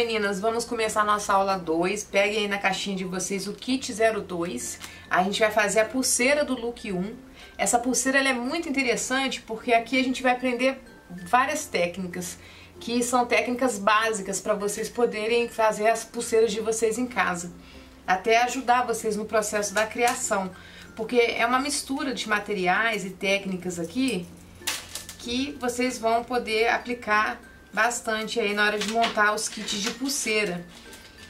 meninas, vamos começar a nossa aula 2. Peguem aí na caixinha de vocês o kit 02. A gente vai fazer a pulseira do look 1. Essa pulseira ela é muito interessante porque aqui a gente vai aprender várias técnicas, que são técnicas básicas para vocês poderem fazer as pulseiras de vocês em casa. Até ajudar vocês no processo da criação. Porque é uma mistura de materiais e técnicas aqui que vocês vão poder aplicar bastante aí na hora de montar os kits de pulseira.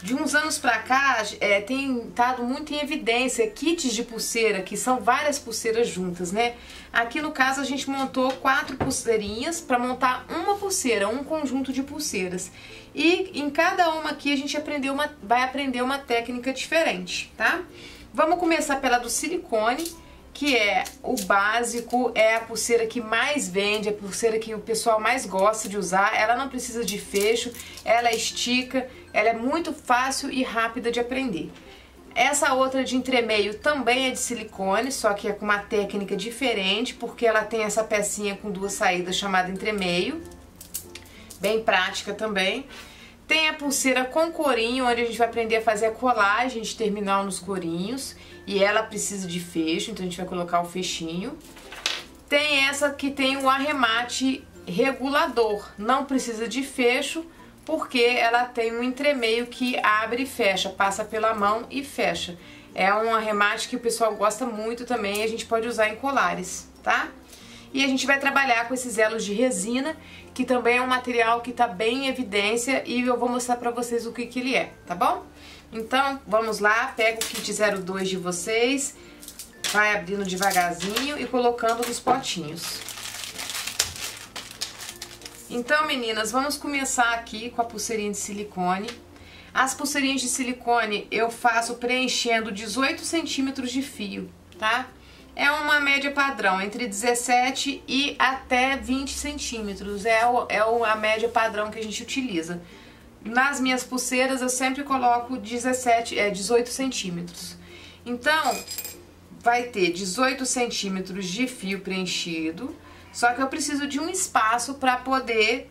De uns anos pra cá, tem estado muito em evidência kits de pulseira, que são várias pulseiras juntas, né? Aqui no caso a gente montou 4 pulseirinhas para montar uma pulseira, um conjunto de pulseiras. E em cada uma aqui a gente vai aprender uma técnica diferente, tá? Vamos começar pela do silicone, que é o básico, é a pulseira que mais vende, a pulseira que o pessoal mais gosta de usar. Ela não precisa de fecho, ela estica, ela é muito fácil e rápida de aprender. Essa outra de entremeio também é de silicone, só que é com uma técnica diferente, porque ela tem essa pecinha com 2 saídas chamada entremeio, bem prática também. Tem a pulseira com corinho, onde a gente vai aprender a fazer a colagem de terminal nos corinhos. E ela precisa de fecho, então a gente vai colocar o fechinho. Tem essa que tem o arremate regulador. Não precisa de fecho, porque ela tem um entremeio que abre e fecha, passa pela mão e fecha. É um arremate que o pessoal gosta muito também e a gente pode usar em colares, tá? E a gente vai trabalhar com esses elos de resina, que também é um material que está bem em evidência e eu vou mostrar pra vocês o que ele é, tá bom? Então, vamos lá, pega o kit 02 de vocês, vai abrindo devagarzinho e colocando nos potinhos. Então, meninas, vamos começar aqui com a pulseirinha de silicone. As pulseirinhas de silicone eu faço preenchendo 18 centímetros de fio, tá? É uma média padrão, entre 17 e até 20 centímetros, é a média padrão que a gente utiliza. Nas minhas pulseiras eu sempre coloco 18 centímetros. Então, vai ter 18 centímetros de fio preenchido, só que eu preciso de um espaço para poder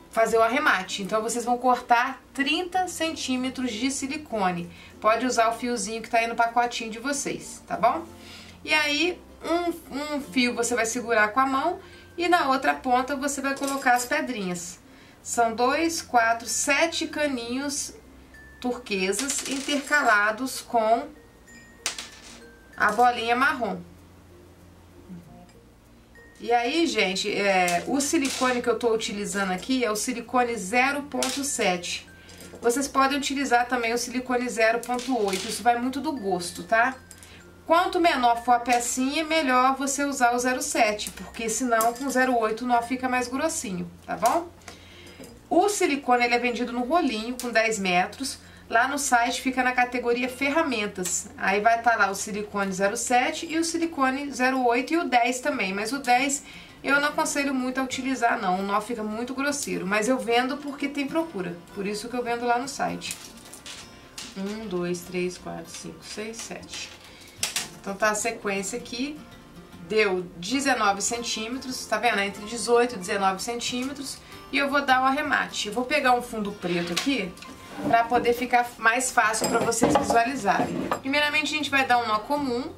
fazer o arremate. Então, vocês vão cortar 30 centímetros de silicone. Pode usar o fiozinho que tá aí no pacotinho de vocês, tá bom? E aí, um fio você vai segurar com a mão e na outra ponta você vai colocar as pedrinhas. São 2, 4, 7 caninhos turquesas intercalados com a bolinha marrom. E aí, gente, o silicone que eu tô utilizando aqui é o silicone 0.7. Vocês podem utilizar também o silicone 0.8, isso vai muito do gosto, tá? Quanto menor for a pecinha, melhor você usar o 0.7, porque senão com o 0.8 o nó fica mais grossinho, tá bom? O silicone ele é vendido no rolinho com 10 metros, lá no site fica na categoria ferramentas, aí vai estar lá o silicone 0.7 e o silicone 0.8 e o 10 também, mas o 10 eu não aconselho muito a utilizar não, o nó fica muito grosseiro, mas eu vendo porque tem procura, por isso que eu vendo lá no site. 1, 2, 3, 4, 5, 6, 7. Então tá a sequência aqui, deu 19 centímetros, tá vendo? Entre 18 e 19 centímetros. E eu vou dar o arremate. Eu vou pegar um fundo preto aqui, pra poder ficar mais fácil pra vocês visualizarem. Primeiramente a gente vai dar um nó comum,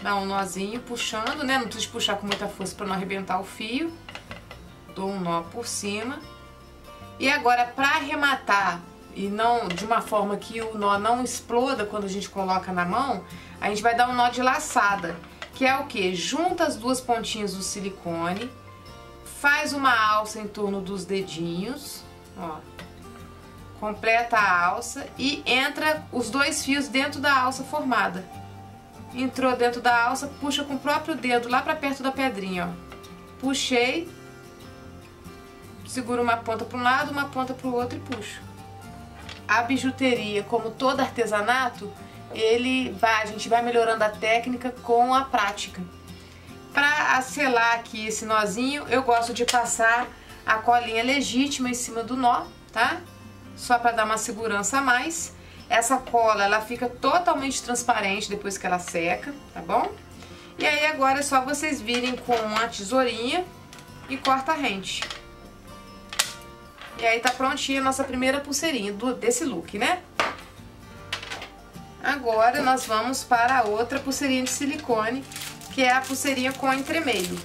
dar um nozinho puxando, né? Não precisa puxar com muita força pra não arrebentar o fio. Dou um nó por cima. E agora pra arrematar, e não de uma forma que o nó não exploda quando a gente coloca na mão, a gente vai dar um nó de laçada, que é o que? Junta as 2 pontinhas do silicone, faz uma alça em torno dos dedinhos, ó, completa a alça e entra os 2 fios dentro da alça formada. Entrou dentro da alça, puxa com o próprio dedo lá pra perto da pedrinha, ó. Puxei, seguro uma ponta para um lado, uma ponta para o outro e puxo. A bijuteria, como todo artesanato, a gente vai melhorando a técnica com a prática. Para selar aqui esse nozinho, eu gosto de passar a colinha legítima em cima do nó, tá? Só para dar uma segurança a mais. Essa cola, ela fica totalmente transparente depois que ela seca, tá bom? E aí agora é só vocês virem com a tesourinha e corta a rente. E aí tá prontinha a nossa primeira pulseirinha desse look, né? Agora nós vamos para a outra pulseirinha de silicone, que é a pulseirinha com entremeio.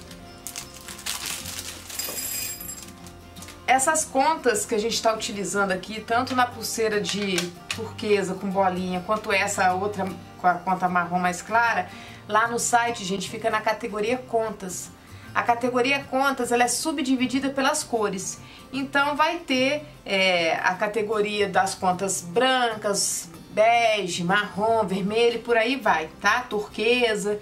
Essas contas que a gente está utilizando aqui, tanto na pulseira de turquesa com bolinha, quanto essa outra com a conta marrom mais clara, lá no site, gente, fica na categoria contas. A categoria contas, ela é subdividida pelas cores. Então vai ter a categoria das contas brancas, bege, marrom, vermelho e por aí vai, tá? Turquesa.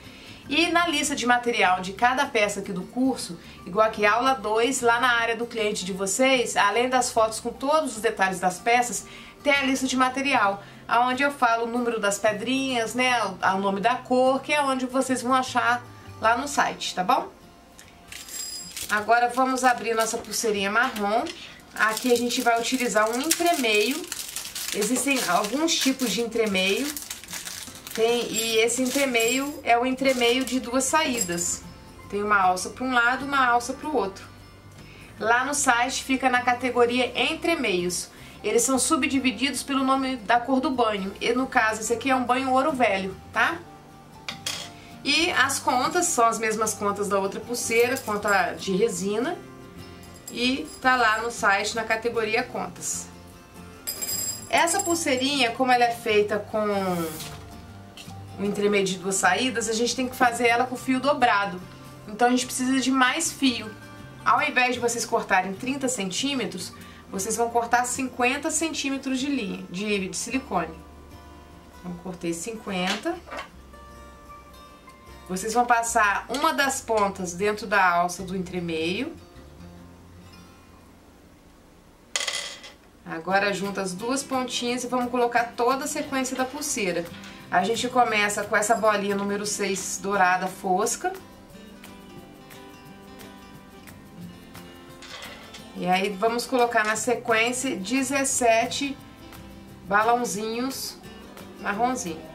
E na lista de material de cada peça aqui do curso, igual aqui aula 2, lá na área do cliente de vocês, além das fotos com todos os detalhes das peças, tem a lista de material, onde eu falo o número das pedrinhas, né, o nome da cor, que é onde vocês vão achar lá no site, tá bom? Agora vamos abrir nossa pulseirinha marrom. Aqui a gente vai utilizar um entremeio. Existem alguns tipos de entremeio. E esse entremeio é o entremeio de duas saídas. Tem uma alça para um lado e uma alça para o outro. Lá no site fica na categoria entremeios. Eles são subdivididos pelo nome da cor do banho. E no caso, esse aqui é um banho ouro velho, tá? E as contas são as mesmas contas da outra pulseira, conta de resina. E tá lá no site na categoria contas. Essa pulseirinha, como ela é feita com o entremeio de duas saídas, a gente tem que fazer ela com fio dobrado. Então a gente precisa de mais fio. Ao invés de vocês cortarem 30 centímetros, vocês vão cortar 50 centímetros de linha, de silicone. Então cortei 50. Vocês vão passar uma das pontas dentro da alça do entremeio. Agora junta as duas pontinhas e vamos colocar toda a sequência da pulseira. A gente começa com essa bolinha número 6 dourada fosca. E aí vamos colocar na sequência 17 balãozinhos marronzinho.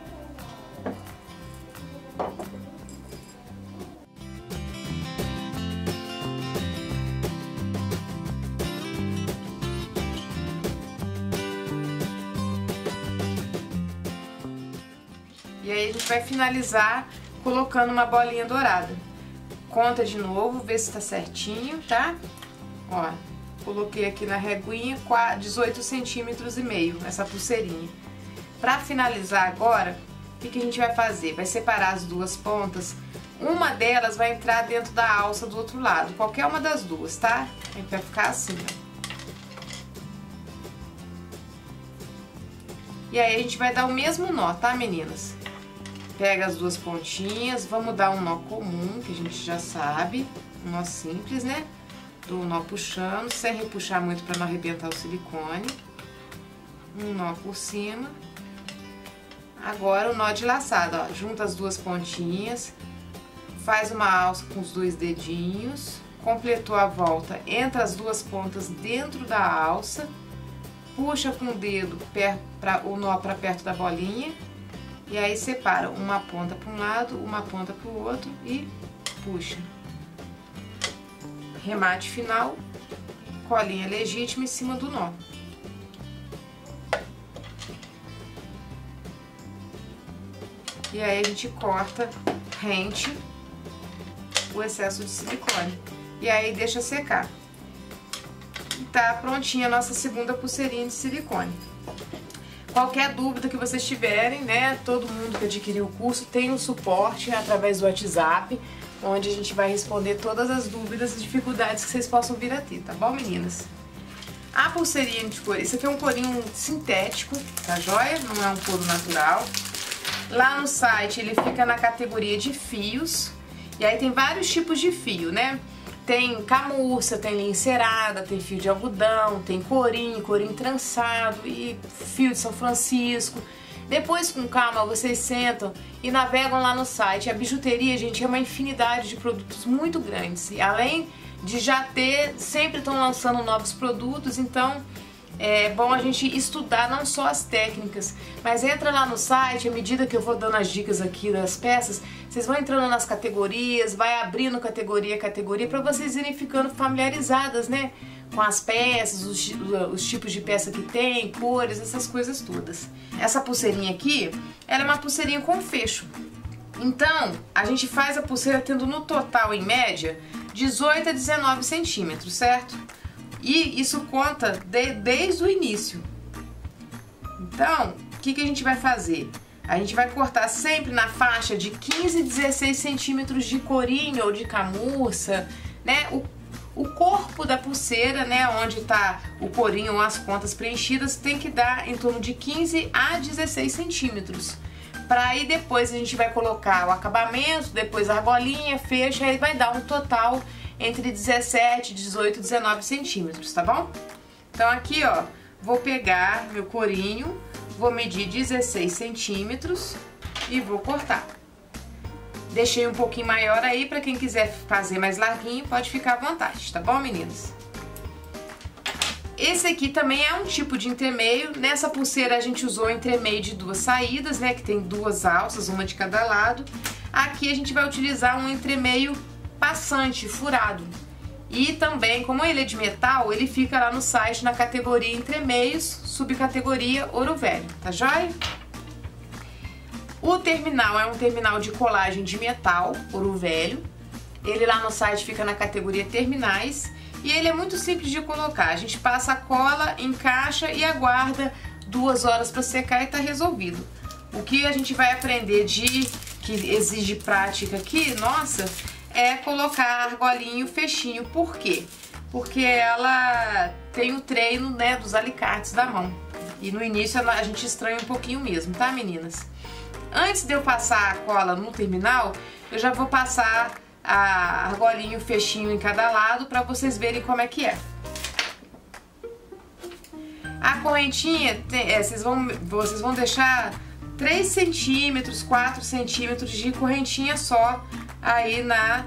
E aí a gente vai finalizar colocando uma bolinha dourada. Conta de novo, vê se tá certinho, tá? Ó, coloquei aqui na reguinha 18 centímetros e meio essa pulseirinha. Pra finalizar agora, o que a gente vai fazer? Vai separar as duas pontas. Uma delas vai entrar dentro da alça do outro lado, qualquer uma das duas, tá? A gente vai ficar assim, ó. E aí a gente vai dar o mesmo nó, tá, meninas? Pega as duas pontinhas, vamos dar um nó comum, que a gente já sabe, um nó simples, né? Dou um nó puxando, sem repuxar muito para não arrebentar o silicone. Um nó por cima. Agora o nó de laçado, ó, junta as duas pontinhas, faz uma alça com os dois dedinhos, completou a volta, entra as duas pontas dentro da alça, puxa com o dedo o nó para perto da bolinha. E aí separa uma ponta para um lado, uma ponta para o outro e puxa. Remate final, colinha legítima em cima do nó. E aí a gente corta rente o excesso de silicone. E aí deixa secar. E tá prontinha a nossa segunda pulseirinha de silicone. Qualquer dúvida que vocês tiverem, né, todo mundo que adquiriu o curso tem um suporte através do WhatsApp, onde a gente vai responder todas as dúvidas e dificuldades que vocês possam vir a ter, tá bom, meninas? A pulseirinha de couro, esse aqui é um corinho sintético, tá joia? Não é um couro natural. Lá no site ele fica na categoria de fios, e aí tem vários tipos de fio, né? Tem camurça, tem linha encerada, tem fio de algodão, tem corinho trançado e fio de São Francisco. Depois, com calma, vocês sentam e navegam lá no site. A bijuteria, gente, é uma infinidade de produtos muito grandes. E além de já ter, sempre estão lançando novos produtos, então é bom a gente estudar não só as técnicas, mas entra lá no site, à medida que eu vou dando as dicas aqui das peças, vocês vão entrando nas categorias, vai abrindo categoria a categoria para vocês irem ficando familiarizadas, né? Com as peças, os tipos de peça que tem, cores, essas coisas todas. Essa pulseirinha aqui, ela é uma pulseirinha com fecho. Então, a gente faz a pulseira tendo no total, em média, 18 a 19 centímetros, certo? E isso conta desde o início. Então, o que a gente vai fazer? A gente vai cortar sempre na faixa de 15 a 16 centímetros de corinho ou de camurça, né? O corpo da pulseira, né, onde tá o corinho ou as pontas preenchidas, tem que dar em torno de 15 a 16 centímetros. Para aí depois a gente vai colocar o acabamento, depois a argolinha, fecha, aí vai dar um total entre 17, 18 e 19 centímetros, tá bom? Então aqui, ó, vou pegar meu corinho, vou medir 16 centímetros e vou cortar. Deixei um pouquinho maior aí, para quem quiser fazer mais larguinho, pode ficar à vontade, tá bom, meninas? Esse aqui também é um tipo de entremeio. Nessa pulseira a gente usou entremeio de 2 saídas, né, que tem 2 alças, uma de cada lado. Aqui a gente vai utilizar um entremeio passante, furado. E também, como ele é de metal, ele fica lá no site na categoria entremeios, subcategoria ouro velho, tá joia? O terminal é um terminal de colagem de metal, ouro velho. Ele lá no site fica na categoria terminais e ele é muito simples de colocar. A gente passa a cola, encaixa e aguarda 2 horas para secar e tá resolvido. O que a gente vai aprender que exige prática aqui, nossa, é colocar a argolinha e o fechinho. Por quê? Porque ela tem o treino, né, dos alicates da mão. E no início a gente estranha um pouquinho mesmo, tá, meninas? Antes de eu passar a cola no terminal, eu já vou passar a argolinha e o fechinho em cada lado para vocês verem como é que é. A correntinha, vocês vão deixar 3 centímetros, 4 centímetros de correntinha só aí na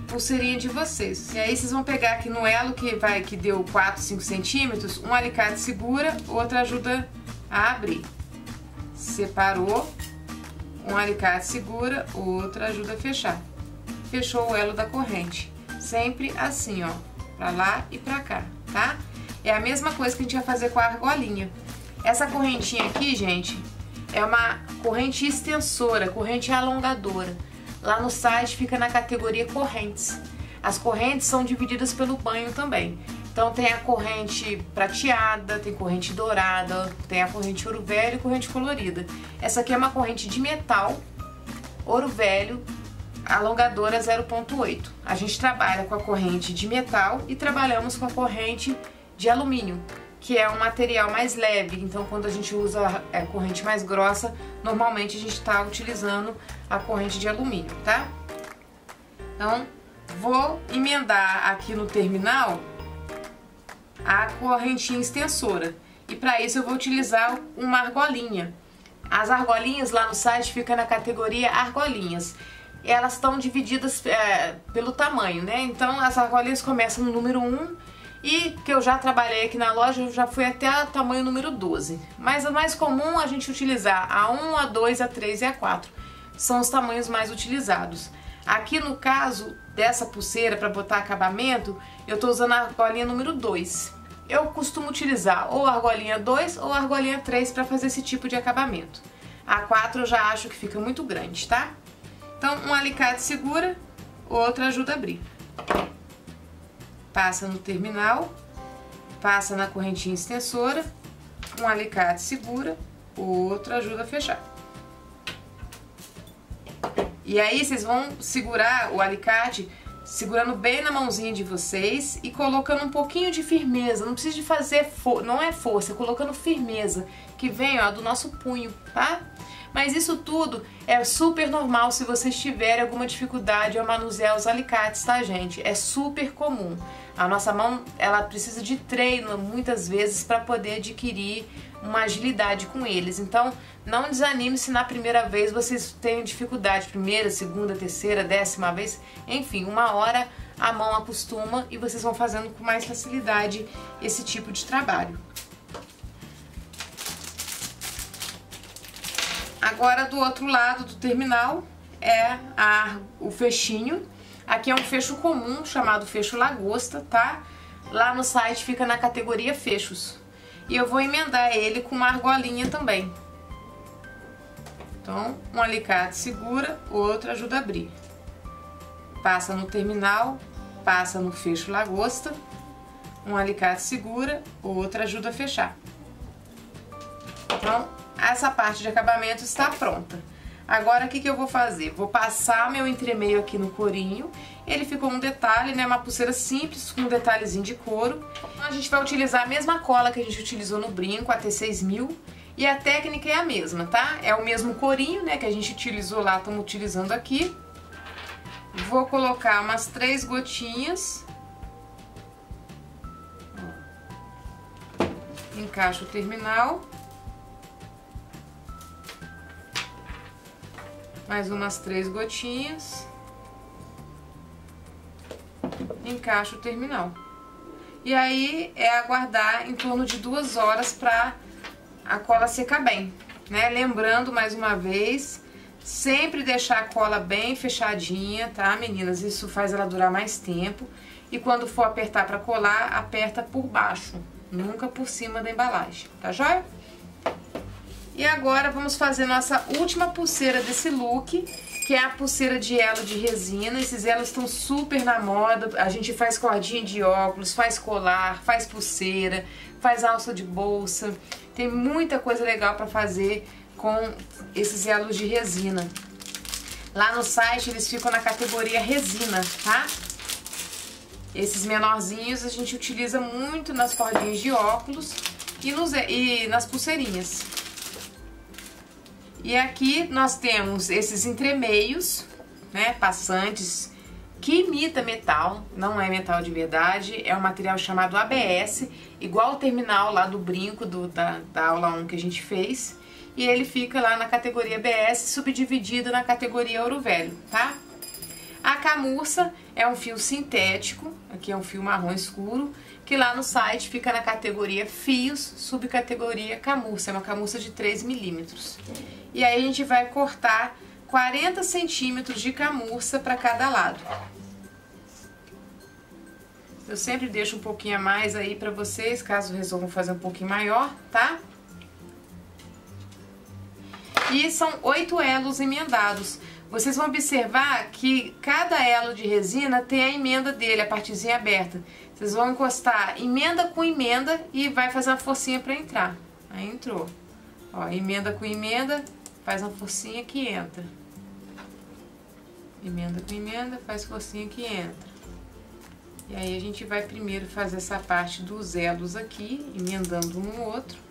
pulseirinha de vocês. E aí vocês vão pegar aqui no elo que deu 4, 5 centímetros, um alicate segura, outro ajuda a abrir. Separou. Um alicate segura, o outro ajuda a fechar. Fechou o elo da corrente. Sempre assim, ó, pra lá e pra cá, tá? É a mesma coisa que a gente vai fazer com a argolinha. Essa correntinha aqui, gente, é uma corrente extensora, corrente alongadora. Lá no site fica na categoria correntes. As correntes são divididas pelo banho também. Então tem a corrente prateada, tem corrente dourada, tem a corrente ouro velho e corrente colorida. Essa aqui é uma corrente de metal, ouro velho, alongadora 0,8. A gente trabalha com a corrente de metal e trabalhamos com a corrente de alumínio, que é um material mais leve. Então quando a gente usa a corrente mais grossa, normalmente a gente está utilizando a corrente de alumínio, tá? Então vou emendar aqui no terminal a correntinha extensora. E para isso eu vou utilizar uma argolinha. As argolinhas lá no site ficam na categoria argolinhas. Elas estão divididas pelo tamanho, né? Então as argolinhas começam no número 1 e que eu já trabalhei aqui na loja, eu já fui até o tamanho número 12. Mas é mais comum a gente utilizar a 1, a 2, a 3 e a 4. São os tamanhos mais utilizados. Aqui no caso dessa pulseira, para botar acabamento, eu tô usando a argolinha número 2. Eu costumo utilizar ou a argolinha 2 ou a argolinha 3 para fazer esse tipo de acabamento. A 4 eu já acho que fica muito grande, tá? Então um alicate segura, o outro ajuda a abrir. Passa no terminal, passa na correntinha extensora, um alicate segura, o outro ajuda a fechar. E aí vocês vão segurar o alicate segurando bem na mãozinha de vocês e colocando um pouquinho de firmeza. Não precisa de fazer não é força, é colocando firmeza, que vem, ó, do nosso punho, tá? Mas isso tudo é super normal se vocês tiverem alguma dificuldade ao manusear os alicates, tá, gente? É super comum. A nossa mão, ela precisa de treino muitas vezes para poder adquirir uma agilidade com eles. Então, não desanime se na primeira vez vocês têm dificuldade. Primeira, segunda, terceira, 10ª vez. Enfim, uma hora a mão acostuma e vocês vão fazendo com mais facilidade esse tipo de trabalho. Agora do outro lado do terminal é o fechinho. Aqui é um fecho comum chamado fecho lagosta, tá? Lá no site fica na categoria fechos. E eu vou emendar ele com uma argolinha também. Então, um alicate segura, o outro ajuda a abrir. Passa no terminal, passa no fecho lagosta, um alicate segura, o outro ajuda a fechar. Então, essa parte de acabamento está pronta. Agora, o que eu vou fazer? Vou passar meu entremeio aqui no corinho. Ele ficou um detalhe, né? Uma pulseira simples com um detalhezinho de couro. A gente vai utilizar a mesma cola que a gente utilizou no brinco, a T6000. E a técnica é a mesma, tá? É o mesmo corinho, né? Que a gente utilizou lá, estamos utilizando aqui. Vou colocar umas 3 gotinhas. Encaixo o terminal. Mais umas 3 gotinhas. Encaixo o terminal. E aí é aguardar em torno de 2 horas para a cola secar bem, né? Lembrando mais uma vez, sempre deixar a cola bem fechadinha, tá, meninas? Isso faz ela durar mais tempo. E quando for apertar para colar, aperta por baixo, nunca por cima da embalagem, tá joia? E agora vamos fazer nossa última pulseira desse look, que é a pulseira de elo de resina. Esses elos estão super na moda. A gente faz cordinha de óculos, faz colar, faz pulseira, faz alça de bolsa. Tem muita coisa legal para fazer com esses elos de resina. Lá no site eles ficam na categoria resina, tá? Esses menorzinhos a gente utiliza muito nas cordinhas de óculos e nas pulseirinhas. E aqui nós temos esses entremeios, né, passantes, que imita metal, não é metal de verdade, é um material chamado ABS, igual o terminal lá do brinco da aula 1 que a gente fez, e ele fica lá na categoria ABS, subdividido na categoria ouro velho, tá? A camurça é um fio sintético, aqui é um fio marrom escuro, que lá no site fica na categoria fios, subcategoria camurça, é uma camurça de 3 milímetros. E aí a gente vai cortar 40 centímetros de camurça para cada lado. Eu sempre deixo um pouquinho a mais aí para vocês, caso resolvam fazer um pouquinho maior, tá? E são 8 elos emendados. Vocês vão observar que cada elo de resina tem a emenda dele, a partezinha aberta. Vocês vão encostar emenda com emenda e vai fazer uma forcinha para entrar. Aí entrou. Ó, emenda com emenda, faz uma forcinha que entra. Emenda com emenda, faz forcinha que entra. E aí a gente vai primeiro fazer essa parte dos elos aqui, emendando um no outro.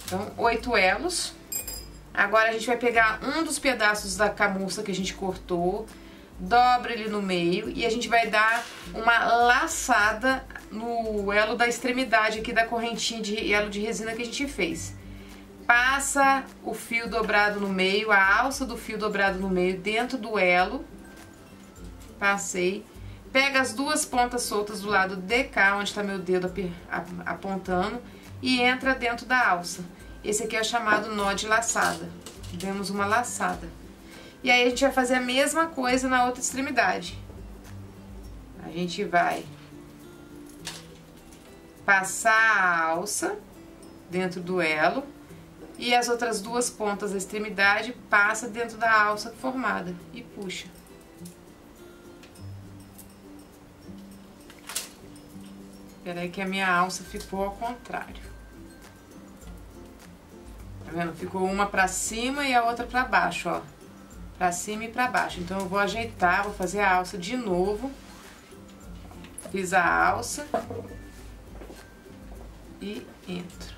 Então, 8 elos. Agora a gente vai pegar um dos pedaços da camurça que a gente cortou, dobra ele no meio e a gente vai dar uma laçada no elo da extremidade aqui da correntinha de elo de resina que a gente fez. Passa o fio dobrado no meio, a alça do fio dobrado no meio dentro do elo. Passei. Pega as duas pontas soltas do lado de cá, onde está meu dedo apontando, e entra dentro da alça. Esse aqui é chamado nó de laçada. Demos uma laçada. E aí a gente vai fazer a mesma coisa na outra extremidade. A gente vai passar a alça dentro do elo e as outras duas pontas da extremidade passa dentro da alça formada e puxa. Espera aí que a minha alça ficou ao contrário. Tá vendo? Ficou uma pra cima e a outra pra baixo, ó. Pra cima e pra baixo. Então eu vou ajeitar, vou fazer a alça de novo. Fiz a alça. E entro.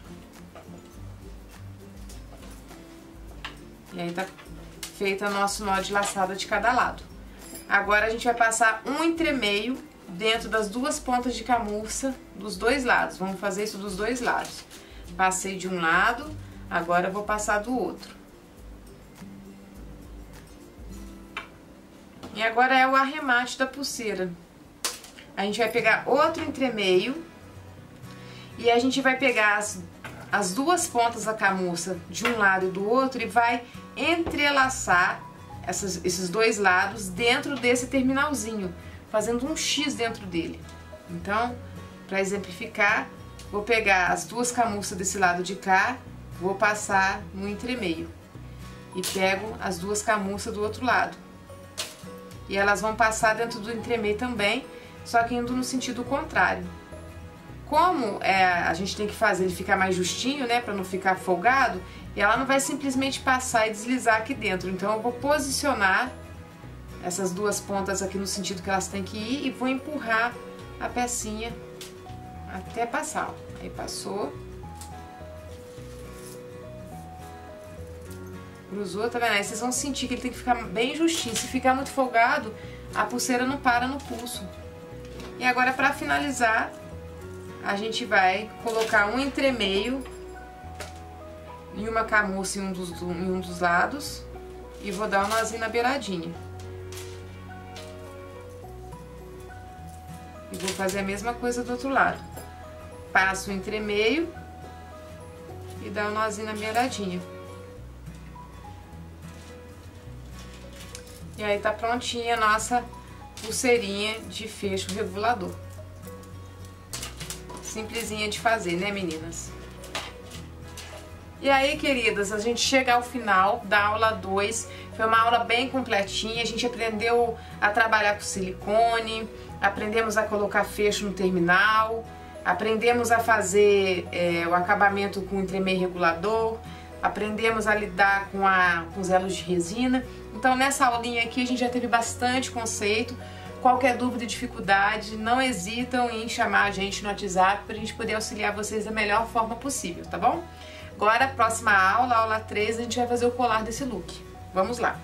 E aí tá feita nosso nó de laçada de cada lado. Agora a gente vai passar um entremeio dentro das duas pontas de camurça dos dois lados. Vamos fazer isso dos dois lados. Passei de um lado, agora eu vou passar do outro. E agora é o arremate da pulseira. a gente vai pegar outro entremeio e a gente vai pegar as duas pontas da camurça de um lado e do outro e vai entrelaçar esses dois lados dentro desse terminalzinho, fazendo um X dentro dele. Então, para exemplificar, vou pegar as duas camurças desse lado de cá, vou passar no entremeio e pego as duas camurças do outro lado. E elas vão passar dentro do entremeio também, só que indo no sentido contrário. Como a gente tem que fazer ele ficar mais justinho, né, para não ficar folgado, e ela não vai simplesmente passar e deslizar aqui dentro. Então eu vou posicionar essas duas pontas aqui no sentido que elas têm que ir e vou empurrar a pecinha até passar. Aí passou. Cruzou, tá vendo? Aí vocês vão sentir que ele tem que ficar bem justinho. Se ficar muito folgado, a pulseira não para no pulso. E agora, para finalizar, a gente vai colocar um entremeio em uma camurça em um dos lados e vou dar um nozinho na beiradinha. E vou fazer a mesma coisa do outro lado. Passo o entremeio e dá um nozinho na beiradinha. E aí tá prontinha a nossa pulseirinha de fecho regulador. Simplesinha de fazer, né, meninas? E aí, queridas, a gente chega ao final da aula 2. Foi uma aula bem completinha. A gente aprendeu a trabalhar com silicone, aprendemos a colocar fecho no terminal, aprendemos a fazer o acabamento com entremeio regulador, aprendemos a lidar com os elos de resina. Então, nessa aulinha aqui, a gente já teve bastante conceito. Qualquer dúvida e dificuldade, não hesitam em chamar a gente no WhatsApp para a gente poder auxiliar vocês da melhor forma possível, tá bom? Agora, próxima aula, aula 3, a gente vai fazer o colar desse look. Vamos lá!